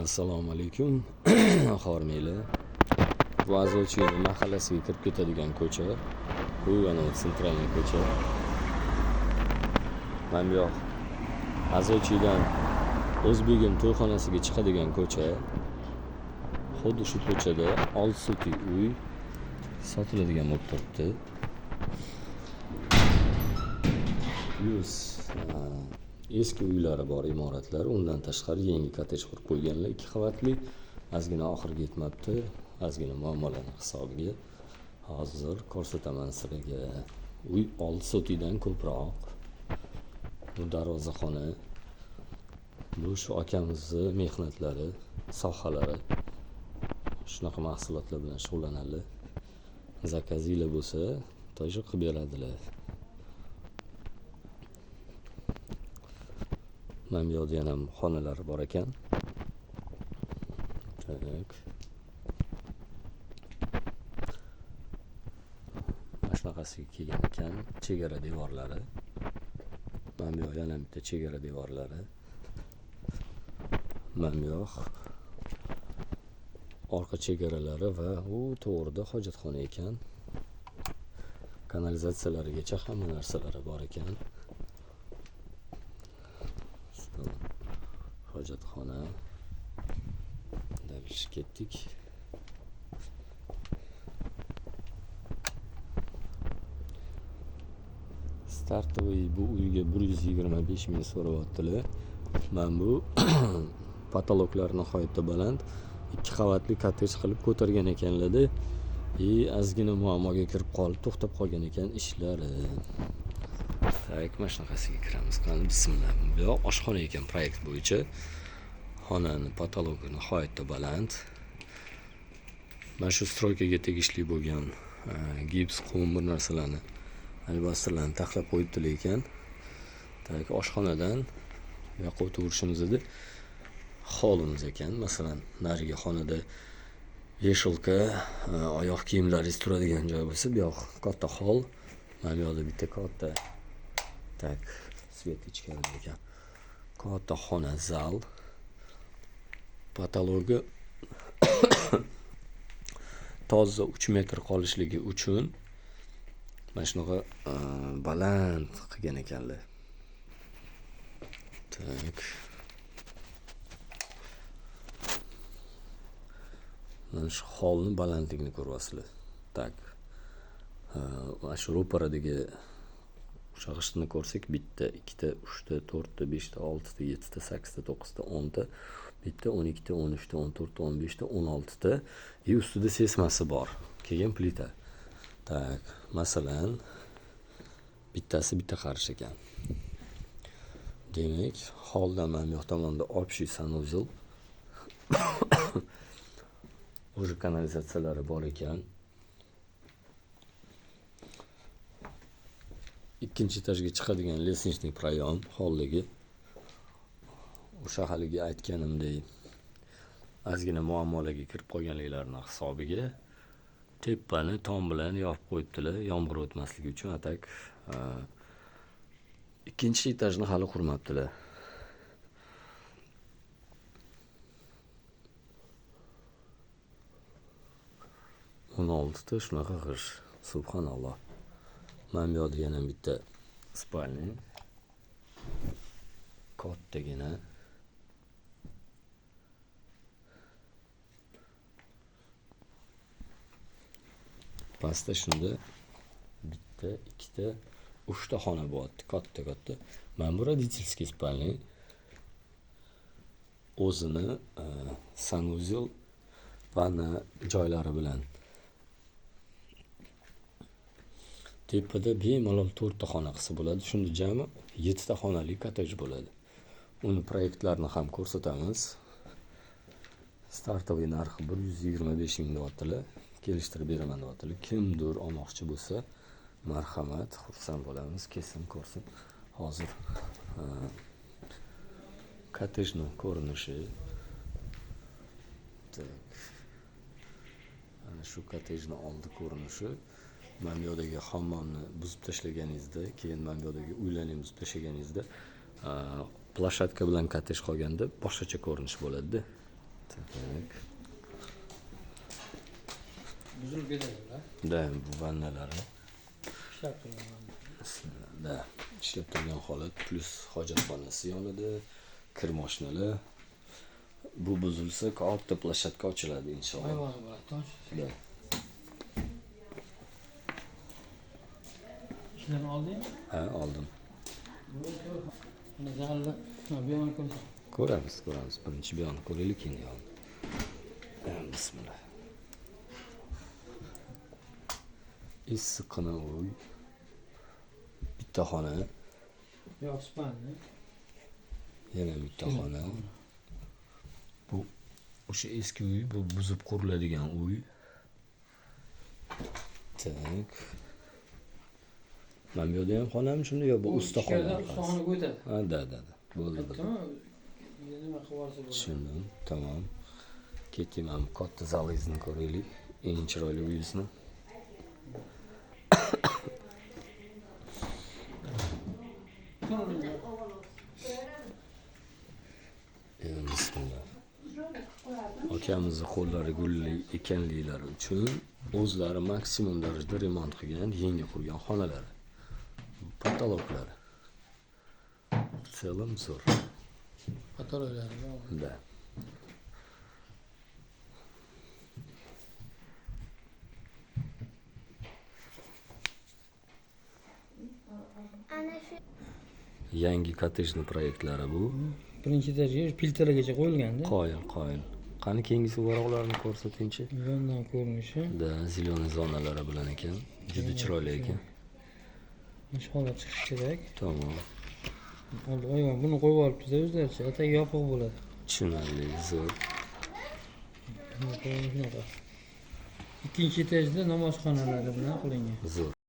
Assalomu alaykum. Hormanglar. Bu Azovchining mahallasiga kirib ketadigan ko'cha. Bu ana sentralniy ko'cha. Mana bu yoq Azovchidan O'zbegim to'yxonasiga chiqadigan ko'cha. Xuddi shu ko'chada 6 sotik uy sotiladigan bo'lib turibdi. Plus eski uylari bor, imoratlar. Undan tashqari yangi kottej qurib qo'yganlar, 2 qavatli. Ozgina oxiriga yetmabdi. Ozgina muammolarning hisobiga hozir ko'rsataman sizlarga. Uy 6 sotikdan ko'proq. Bu darvozaxona. Bu shu akamizning mehnatlari, sohalari. Shunaqa mahsulotlar bilan shug'ullanadi. Zakazinglar bo'lsa, to'g'ri qilib beradilar. Mana bu yerda ham xonalar bor ekan. Tak. Mana shunaqasiga kelgan ekan, chegara devorlari. Mana bu yoq yana bitta chegara devorlari. Mana bu yoq orqa chegaralari va u to'g'rida hojatxona ekan. Kanalizatsiyalarigacha hamma narsalari bor ekan. Hojatxona. Dalish ketdik. Startoviy bu uyga 125 ming so'rayaptilar. Men bu patologlar nihoyatda baland. 2 qavatli kottej qilib ko'targan ekanlar-da. Ozgina muammoga kirib qolib, to'xtab qolgan ekan ishlari. Tak, mana shunaqasiga kiramiz. Qani bismillah. Bu yoq oshxona ekan proyekt bo'yicha. Xonani patologi nihoyatda baland. Mana shu stroykaga tegishli bo'lgan gips, qum bir narsalarni albastalarni taxlab qo'yibdilar ekan. Tak, oshxonadan yoqqa o'tib edi. Holimiz ekan. Masalan, nariga xonada yeshilka, oyoq kiyimlaringiz turadigan joy bo'lsa, bu yoq katta hol. Mana bu yoqda bitta katta tak svet ichkarida ekan. Katta xona, zal. Patologi toza 3 metr qolishligi uchun mana shunaqa baland qilgan ekanlar. Tak. Mana shu holni balandligini ko'ryapsizlar. Tak. Mana shu ro'paradagi o'sha g'ishtni ko'rsak, 1 ta, 2 ta, 3 ta, 4 ta, 5 ta, 6 ta, 7 ta, 8 ta, 9 ta, 10 ta, 1 ta, 12 ta, 13 ta, 14 ta, 15 ta, 16 ta. Ustida sesmasi bor. Keyin plita. Tak, masalan, bittasi bitta qarish ekan. Demak, holdan mana bu yoq tomonda общий sanuzel. O'sha kanalizatsiyalari bor ekan. Ikkinchi etajga chiqadigan lesnichniy proyom holligi. O'sha haligi aytganimdek, ozgina muammolarga kirib qolganliklarining hisobiga tepani tom bilan yopib qo'yibdilar, yomg'ir o'tmasligi uchun. Atak ikkinchi etajni hali qurmabdilar. o'n oltita shunaqa g'ish. Subhanalloh. Mana bu yerda yana bitta spalni. Kattagina. Pastda shunda bitta, ikkita, 3 ta xona bo'lyapti, katta. Mana bu родительский spalni. O'zini sanuzel vanna joylari bilan. Tepada bemalol 4 ta xona qilsa bo'ladi. Shunda jami 7 ta xonali kottej bo'ladi. Uni proyektlarini ham ko'rsatamiz. Startoviy narxi 125 ming deyaptilar. Kelishtirib beraman deyaptilar. Kimdir olmoqchi bo'lsa, marhamat, xursand bo'lamiz. Kelsin, ko'rsin. Hozir kottejning ko'rinishi. Ana shu kottejning oldi ko'rinishi. Mana bu yerdagi hammomni buzib tashlaganingizda, keyin mana bu yerdagi uylarni buzib tashlaganingizda, plashatka bilan kottej qolganda boshqacha ko'rinish bo'ladi-da. Tak. Buzilib ketadilar. Da, bu vannalari. Ishlab turgan. Da, ishlab turgan holat plus hojatxonasi yonida, kir moshinalar. Bu buzilsa, katta plashatka ochiladi inshaalloh. Ayvoni bor, toj. Da. Ishlarni oldingmi? Ha, oldim. Mana zalda, bu yomon ko'rsa. Ko'ramiz. Birinchi bu yoqni ko'raylik, keyin bu yoqni. Bismillah. Issiqqina uy. Bitta xona, Yo'q, spalni. yana bitta xona. Bu o'sha eski uy, bu buzib quriladigan uy. Tak. Mana bu yerda ham xonami shunda yo bu ustaxona? Ustaxonaga o'tadi. Ha, da. Bo'ldi. Bittami? Nima qilib olsa bo'ladi. Tushundim. Tamam. Keting, ham katta zalingizni ko'raylik. Eng chiroyli uyingizni. Bismillah. Akamizni qo'llari gulli ekanliklari uchun o'zlari maksimum darajada remont qilgan, yangi qurgan xonalari. Patologlari. В целом zo'r. Patologlari bor. Da. Yangi kottejni proyektlari bu. Birinchi etajga filtrlargacha qo'yilganda. Qoyil. Qani keyingisi varoqlarni ko'rsatingchi? Yondan ko'rinishi. Da, ziloniy zonalari bilan ekan. Juda chiroyli ekan. Inshaalloh chiqishi kerak. Tamam. Oldi ayvon buni qo'yib olibdi o'zlaricha. Atay yopiq bo'ladi. Tushunarli, zo'r. Shunaqa. Ikkinchi etajda namoz xonalari bilan qilingan. Zo'r.